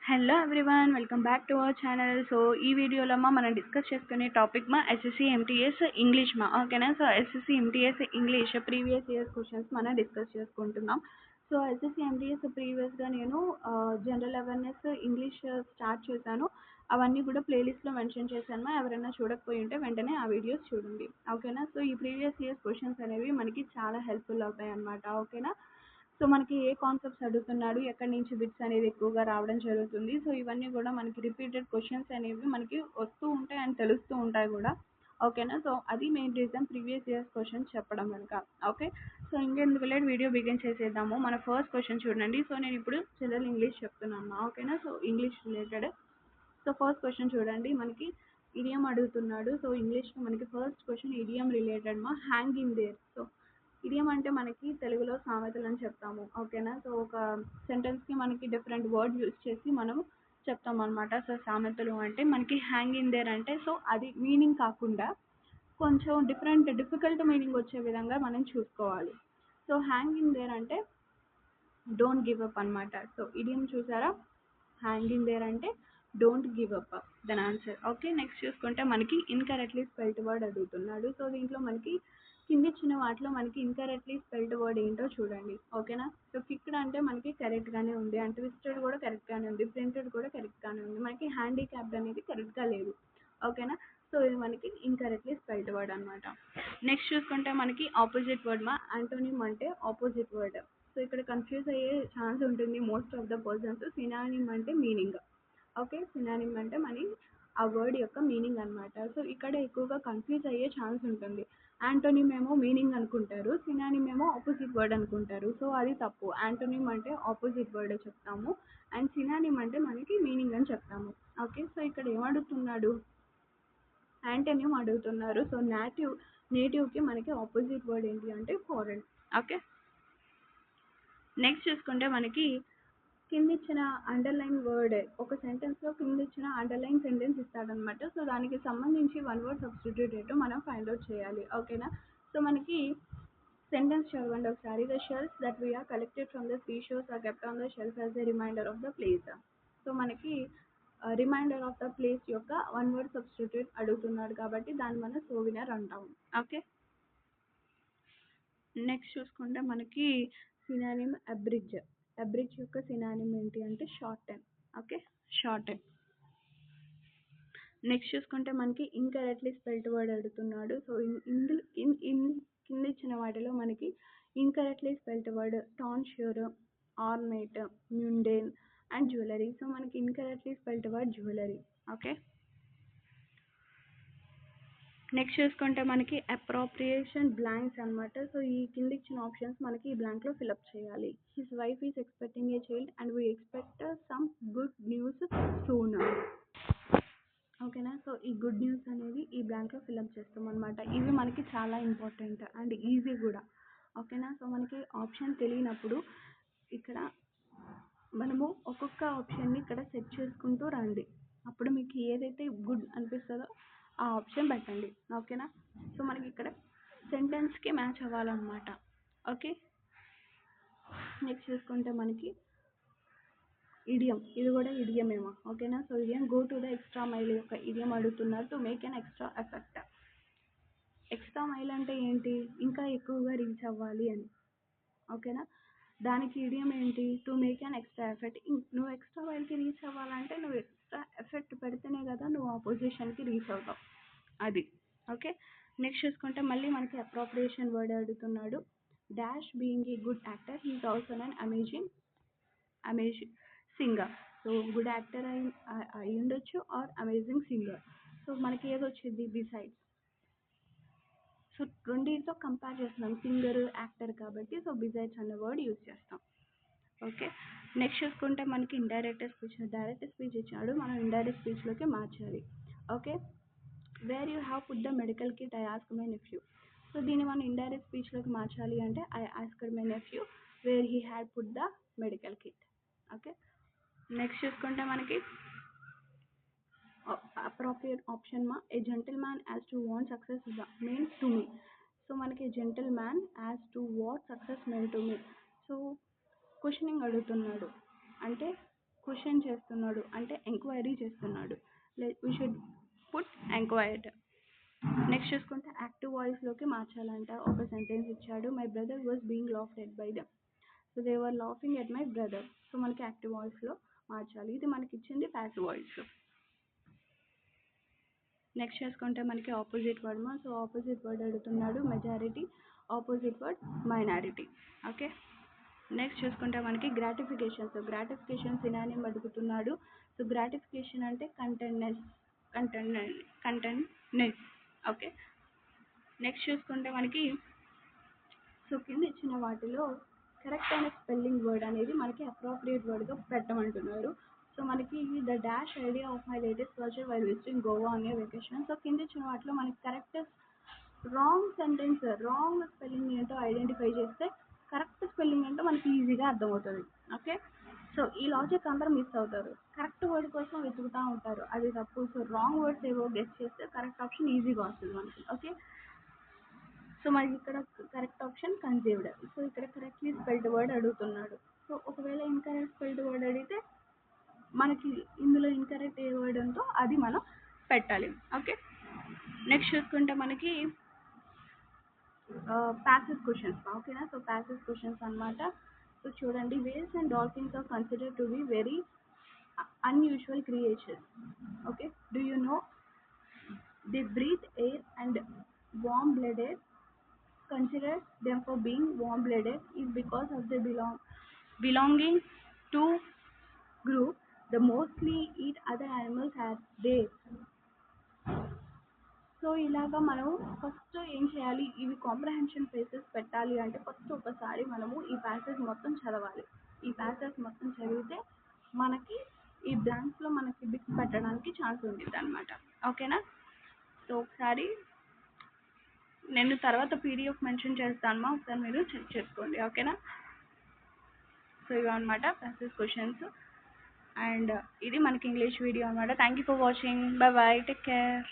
Hello everyone welcome back to our channel. So ఈ వీడియోలో మనం డిస్కస్ చేసుకునే టాపిక్ ఎస్ఎస్సి ఎంటీఎస్ ఇంగ్లీష్ ఓకేనా. So SSC MTS English previous years questions మనం discuss చేసుకుంటున్నాం. సో ఎస్ఎస్సి ఎంటీఎస్ ప్రీవియస్గా నేను జనరల్ అవేర్నెస్ ఇంగ్లీష్ స్టార్ట్ చేశాను. అవన్నీ కూడా ప్లేలిస్ట్లో మెన్షన్ చేశాను. ఎవరైనా చూడకపోయి ఉంటే వెంటనే ఆ వీడియోస్ చూడండి ఓకేనా. సో ఈ ప్రీవియస్ ఇయర్స్ క్వశ్చన్స్ అనేవి మనకి చాలా హెల్ప్ఫుల్ అవుతాయి అన్నమాట ఓకేనా. సో మనకి ఏ కాన్సెప్ట్స్ అడుగుతున్నాడు, ఎక్కడి నుంచి బిట్స్ అనేది ఎక్కువగా రావడం జరుగుతుంది. సో ఇవన్నీ కూడా మనకి రిపీటెడ్ క్వశ్చన్స్ అనేవి మనకి వస్తూ ఉంటాయి అండ్ తెలుస్తూ ఉంటాయి కూడా ఓకేనా. సో అది main reason previous years questions చెప్పడం కనుక ఓకే. సో ఇంకెందుకు లేట్ వీడియో బిగిన్ చేసేద్దాము. మన ఫస్ట్ క్వశ్చన్ చూడండి. సో నేను ఇప్పుడు జనరల్ ఇంగ్లీష్ చెప్తున్నాను ఓకేనా. So English related. So first question చూడండి, మనకి ఇడియం అడుగుతున్నాడు. సో ఇంగ్లీష్లో మనకి first question idiom related hang in there. So idiom అంటే మనకి తెలుగులో సామెతలు అని చెప్తాము ఓకేనా. సో ఒక సెంటెన్స్కి మనకి డిఫరెంట్ వర్డ్ యూస్ చేసి మనం చెప్తాం అనమాట. సో సామెతలు అంటే మనకి హ్యాంగ్ ఇన్ దేర్ అంటే సో అది మీనింగ్ కాకుండా కొంచెం డిఫికల్ట్ మీనింగ్ వచ్చే విధంగా మనం చూసుకోవాలి. సో హ్యాంగ్ ఇన్ దేర్ అంటే డోంట్ గివ్ అప్ అనమాట. సో ఇడియం చూసారా, హ్యాంగ్ ఇన్ దేర్ అంటే don't give up then answer okay. Next చూసుకుంటే మనకి ఇన్కరెక్ట్లీ స్పెల్డ్ వర్డ్ అడుగుతున్నాడు. సో దీంట్లో మనకి కింద ఇచ్చిన వాటిలో మనకి ఇన్కరెక్ట్లీ స్పెల్డ్ వర్డ్ ఏంటో చూడండి ఓకేనా. సో కిక్డ్ అంటే మనకి కరెక్ట్గానే ఉంది, అండ్ ట్విస్టెడ్ కూడా కరెక్ట్గానే ఉంది, ప్రింటెడ్ కూడా కరెక్ట్గానే ఉంది, మనకి హ్యాండిక్యాప్డ్ అనేది కరెక్ట్గా లేదు ఓకేనా. సో ఇది మనకి ఇన్కరెక్ట్లీ స్పెల్డ్ వర్డ్ అనమాట. నెక్స్ట్ చూసుకుంటే మనకి ఆపోజిట్ వర్డ్ యాంటోనిమ్ అంటే ఆపోజిట్ వర్డ్. సో ఇక్కడ కన్ఫ్యూజ్ అయ్యే ఛాన్స్ ఉంటుంది most of the persons. Synonym అంటే మీనింగ్ ఓకే. సినానిమ్ అంటే మన ఆ వర్డ్ యొక్క మీనింగ్ అనమాట. సో ఇక్కడ ఎక్కువగా కన్ఫ్యూజ్ అయ్యే ఛాన్స్ ఉంటుంది. యాంటోనిమ్ ఏమో మీనింగ్ అనుకుంటారు, సినానిమ్ ఏమో ఆపోజిట్ వర్డ్ అనుకుంటారు. సో అది తప్పు. యాంటోనిమ్ అంటే ఆపోజిట్ వర్డ్ చెప్తాము, అండ్ సినానిమ్ అంటే మనకి మీనింగ్ అని చెప్తాము ఓకే. సో ఇక్కడ ఏమడుగుతున్నాడు, యాంటోనిమ్ అడుగుతున్నారు. సో నేటివ్కి మనకి ఆపోజిట్ వర్డ్ ఏంటి అంటే ఫారెన్ ఓకే. నెక్స్ట్ చూసుకుంటే మనకి కింద ఇచ్చిన అండర్లైన్ వర్డ్ ఒక సెంటెన్స్లో కింద ఇచ్చిన అండర్లైన్ సెంటెన్స్ ఇస్తాడనమాట. సో దానికి సంబంధించి వన్ వర్డ్ సబ్స్టిట్యూట్ ఏంటో మనం ఫైండ్ అవుట్ చేయాలి ఓకేనా. సో మనకి సెంటెన్స్ చదవండి ఒకసారి. The shells that were collected from the sea shores are kept on the shelf as the reminder of the place. So మనకి రిమైండర్ ఆఫ్ ద ప్లేస్ యొక్క one word substitute అడుగుతున్నాడు కాబట్టి దాన్ని మనం సోవినర్ అంటాము ఓకే. నెక్స్ట్ చూసుకుంటే మనకి సినానిమ్ అబ్రిడ్జ్. అబ్రిడ్జ్ యొక్క సినానిమ్ ఏంటి అంటే షార్టెన్ ఓకే, షార్టెన్. నెక్స్ట్ చూసుకుంటే మనకి ఇన్కరెక్ట్లీ స్పెల్డ్ వర్డ్ అడుగుతున్నాడు. సో కింద ఇచ్చిన వాటిలో మనకి incorrectly spelled word tonsure, ornate, mundane and jewellery. So మనకి incorrectly spelled word jewellery okay. Next చూసుకుంటే మనకి అప్రోప్రియేషన్ బ్లాంక్స్ అనమాట. సో ఈ కింద ఇచ్చిన ఆప్షన్స్ మనకి ఈ బ్లాంక్లో ఫిలప్ చేయాలి. His wife is expecting a child and we expect some good news soon ఓకేనా. సో ఈ గుడ్ న్యూస్ అనేది ఈ బ్లాంక్లో ఫిలప్ చేస్తాం అనమాట. ఇవి మనకి చాలా ఇంపార్టెంట్ అండ్ ఈజీ కూడా ఓకేనా. సో మనకి ఆప్షన్ తెలియనప్పుడు ఇక్కడ మనము ఒక్కొక్క ఆప్షన్ని ఇక్కడ సెట్ చేసుకుంటూ రండి. అప్పుడు మీకు ఏదైతే గుడ్ అనిపిస్తుందో ఆ ఆప్షన్ పెట్టండి ఓకేనా. సో మనకి ఇక్కడ సెంటెన్స్కి మ్యాచ్ అవ్వాలన్నమాట ఓకే. నెక్స్ట్ చూసుకుంటే మనకి ఇడియం, ఇది కూడా ఇడియం ఏమో ఓకేనా. So idiom go to the extra mile యొక్క ఇడియం అడుగుతున్నారు. To make an extra effect. Extra mile అంటే ఏంటి, ఇంకా ఎక్కువగా రీచ్ అవ్వాలి అని ఓకేనా. దానికి ఇడియం ఏంటి, to make an extra effect. నువ్వు ఎక్స్ట్రా మైల్కి రీచ్ అవ్వాలంటే నువ్వు ఎక్స్ట్రా ఎఫెక్ట్ పెడితేనే కదా నువ్వు ఆ పొజిషన్కి రీచ్ అవుతావు, అది ఓకే. నెక్స్ట్ చూసుకుంటే మళ్ళీ మనకి అప్రోప్రియేషన్ వర్డ్ అడుగుతున్నాడు. Dash being a good actor he's also an amazing singer. So good actor అయి ఉండొచ్చు ఆర్ అమేజింగ్ సింగర్. సో మనకి ఏది వచ్చింది బిసైడ్స్. సో రెండింటితో కంపేర్ చేస్తున్నాం, సింగర్ యాక్టర్ కాబట్టి. సో బిసైడ్స్ అనే వర్డ్ యూజ్ చేస్తాం ఓకే. నెక్స్ట్ చూసుకుంటే మనకి ఇండైరెక్ట్ స్పీచ్. డైరెక్ట్ స్పీచ్ ఇచ్చాడు, మనం ఇండైరెక్ట్ స్పీచ్లోకి మార్చాలి okay. Where you have put the medical kit I ask my nephew. So దీన్ని మనం ఇండైరెక్ట్ స్పీచ్లోకి మార్చాలి అంటే I asked my nephew where he had put the medical kit okay. Next చూసుకుంటే మనకి appropriate option a gentleman as to want success means to me. So మనకి gentleman as to what success mean to me. So questioning అడుగుతున్నాడు అంటే question చేస్తున్నాడు అంటే enquiry చేస్తున్నాడు. We should put enquired. Next చూసుకుంటే active వాయిస్లోకి మార్చాలంట. ఒక సెంటెన్స్ ఇచ్చాడు, my brother was being laughed at by them. So they were laughing at my brother. So మనకి active వాయిస్లో మార్చాలి. ఇది మనకి ఇచ్చింది ప్యాసివ్ వాయిస్. నెక్స్ట్ చేసుకుంటే మనకి ఆపోజిట్ వర్డ్ మా. సో ఆపోజిట్ వర్డ్ అడుగుతున్నాడు, majority. Opposite word minority. Okay. Next చూసుకుంటే మనకి గ్రాటిఫికేషన్. సో గ్రాటిఫికేషన్ సినానిమ్ అడుగుతున్నాడు. సో గ్రాటిఫికేషన్ అంటే కంటెంట్నెస్. కంటెంట్నెస్. ఓకే. నెక్స్ట్ చూసుకుంటే మనకి సో కింద ఇచ్చిన వాటిలో కరెక్ట్ అయిన స్పెల్లింగ్ వర్డ్ అనేది మనకి అప్రోప్రియేట్ వర్డ్గా పెట్టమంటున్నారు. సో మనకి the dash idea of my latest project while visiting Goa on a vacation. So కింద ఇచ్చిన వాటిలో మనకి correct wrong sentence, wrong spelling ఏంటో ఐడెంటిఫై చేస్తే కరెక్ట్ స్పెల్లింగ్ ఏంటో మనకి ఈజీగా అర్థమవుతుంది. ఓకే. సో ఈ లాజిక్ అందరూ మిస్ అవుతారు, కరెక్ట్ వర్డ్ కోసం వెతుకుతూ ఉంటారు, అది తప్పు. సో రాంగ్ వర్డ్స్ ఏవో గెస్ చేస్తే కరెక్ట్ ఆప్షన్ ఈజీగా వస్తుంది మనకి. ఓకే. సో మనకి ఇక్కడ కరెక్ట్ ఆప్షన్ కన్సీవ్డ్. సో ఇక్కడ కరెక్ట్లీ స్పెల్డ్ వర్డ్ అడుగుతున్నాడు. సో ఒకవేళ ఇన్కరెక్ట్ స్పెల్డ్ వర్డ్ అడిగితే మనకి ఇందులో ఇన్కరెక్ట్ ఏ వర్డ్ ఉందో అది మనం పెట్టాలి. ఓకే. నెక్స్ట్ చూసుకుంటే మనకి ప్యాసివ్ క్వశ్చన్స్. ఓకేనా. సో ప్యాసివ్ క్వశ్చన్స్ అన్నమాట. సో చూడండి, whales and dolphins are considered to be very unusual creatures. Okay. Do you know they breathe air and warm-blooded? Consider them for being warm-blooded is because of their belonging to group. They mostly eat other animals as they. So ఇలాగా మనం first ఏం చేయాలి, ఇవి comprehension faces పెట్టాలి అంటే first ఒకసారి మనము ఈ ప్యాసేజ్ మొత్తం చదవాలి. ఈ ప్యాసేజ్ మొత్తం చదివితే మనకి ఈ బ్లాంక్స్లో మనకి బిట్స్ పెట్టడానికి ఛాన్స్ ఉంటుంది అనమాట. ఓకేనా. సో ఒకసారి నేను తర్వాత పీడిఎఫ్ మెన్షన్ చేస్తాను, ఒకసారి మీరు చెక్ చేసుకోండి. ఓకేనా. సో ఇవి అనమాట ప్యాసేజ్ క్వశ్చన్స్. అండ్ ఇది మనకి ఇంగ్లీష్ వీడియో అనమాట. Thank you for watching. Bye bye. Take care.